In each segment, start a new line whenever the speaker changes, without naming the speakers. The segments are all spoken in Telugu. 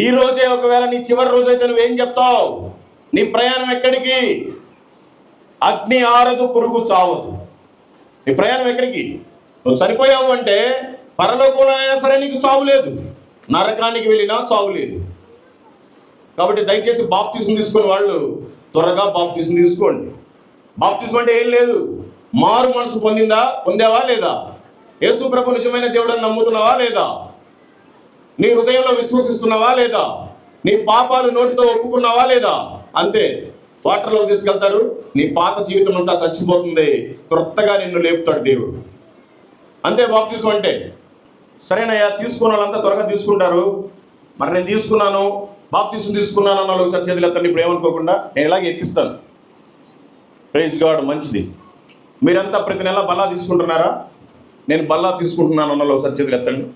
ఈ రోజే ఒకవేళ నీ చివరి రోజు అయితే నువ్వేం చెప్తావు? నీ ప్రయాణం ఎక్కడికి? అగ్ని ఆరదు, పురుగు చావదు. నీ ప్రయాణం ఎక్కడికి? నువ్వు చనిపోయావు అంటే పరలోకంలో అయినా సరే నీకు చావు లేదు, నరకానికి వెళ్ళినా చావు లేదు. కాబట్టి దయచేసి బాప్తిజం తీసుకుని వాళ్ళు త్వరగా బాప్తిజం తీసుకోండి. బాప్తిజం అంటే ఏం లేదు, మారు మనసు పొందావా లేదా? యేసు ప్రభు నిజమైన దేవుడని నమ్ముతున్నావా లేదా? నీ హృదయంలో విశ్వసిస్తున్నావా లేదా? నీ పాపాలు నోటితో ఒప్పుకున్నావా లేదా? అంతే. వాటర్లో తీసుకెళ్తారు, నీ పాత జీవితం అంతా చచ్చిపోతుంది, క్రొత్తగా నిన్ను లేపుతాడు దేవుడు. అంతే బాప్తిజం అంటే. సరేనయ్యా, తీసుకున్న వాళ్ళంతా త్వరగా తీసుకుంటారు. మరి నేను తీసుకున్నాను, బాప్తిజం తీసుకున్నాను అన్న ఒకసారి చేతులు ఎత్తండి. ఇప్పుడు ఏమనుకోకుండా నేను ఇలాగే ఎక్కిస్తాను. ప్రైజ్ గాడ్, మంచిది. మీరంతా ప్రతి నెల బల్లా తీసుకుంటున్నారా? నేను బల్లా తీసుకుంటున్నాను అన్న ఒకసారి చేతులు ఎత్తండి.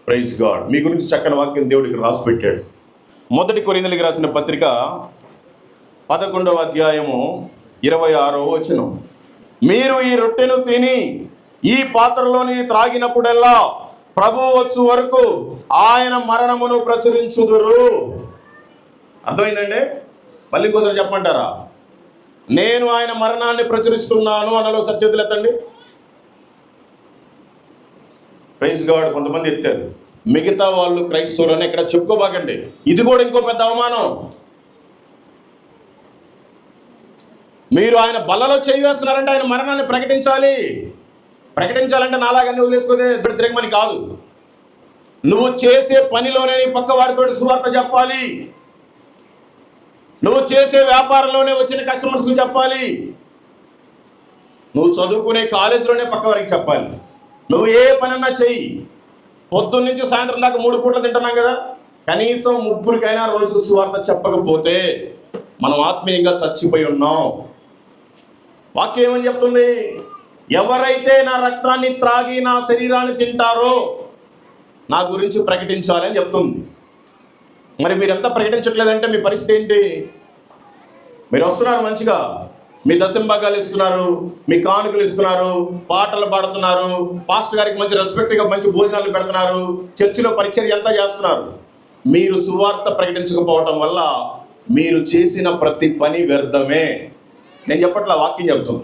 Praise God. మీ గురించి చక్కని వాక్యం దేవుడు ఇక్కడ రాసి పెట్టాడు. 1 కొరింథీయులకు రాసిన పత్రిక 11వ అధ్యాయము 26వ వచనం. మీరు ఈ రొట్టెను తిని ఈ పాత్రలోని త్రాగినప్పుడల్లా ప్రభువు వచ్చు వరకు ఆయన మరణమును ప్రచురించుదురు. అర్థమైందండి? మళ్ళీ ఇంకోసారి చెప్పమంటారా? నేను ఆయన మరణాన్ని ప్రచురిస్తున్నాను అన్నలో ఒకసారి చేతులు ఎత్తండి. Praise God. కొంతమంది ఎత్తారు, మిగతా వాళ్ళు క్రైస్తవులని ఇక్కడ చెప్పుకోబాకండి. ఇది కూడా ఇంకో పెద్ద అవమానం. మీరు ఆయన బల్లలో చేయి వేస్తున్నారంటే ఆయన మరణాన్ని ప్రకటించాలంటే నాలాగన్నీ వదిలేసుకునే తిరగమని కాదు. నువ్వు చేసే పనిలోనే నీ పక్క వారితో సువార్త చెప్పాలి. నువ్వు చేసే వ్యాపారంలోనే వచ్చిన కస్టమర్స్కి చెప్పాలి. నువ్వు చదువుకునే కాలేజీలోనే పక్క వారికి చెప్పాలి. నువ్వు ఏ పనన్నా చెయ్యి. పొద్దున్న నుంచి సాయంత్రం దాకా 3 పూటలు తింటున్నాం కదా, కనీసం 3కైనా రోజుకు సువార్త చెప్పకపోతే మనం ఆత్మీయంగా చచ్చిపోయి ఉన్నాం. వాక్యం ఏమని చెప్తుంది? ఎవరైతే నా రక్తాన్ని త్రాగి నా శరీరాన్ని తింటారో నా గురించి ప్రకటించాలి అని చెప్తుంది. మరి మీరెంత ప్రకటించట్లేదంటే మీ పరిస్థితి ఏంటి? మీరు వస్తున్నారు మంచిగా, మీ దశంభాగాలు ఇస్తున్నారు, మీ కానుకలు ఇస్తున్నారు, పాటలు పాడుతున్నారు, పాస్టర్ గారికి మంచి రెస్పెక్ట్గా మంచి భోజనాలు పెడుతున్నారు, చర్చిలో పరిచర్య అంతా చేస్తున్నారు. మీరు సువార్త ప్రకటించకపోవటం వల్ల మీరు చేసిన ప్రతి పని వ్యర్థమే. నేను చెప్పట్లా, వాక్యం చెప్తాను.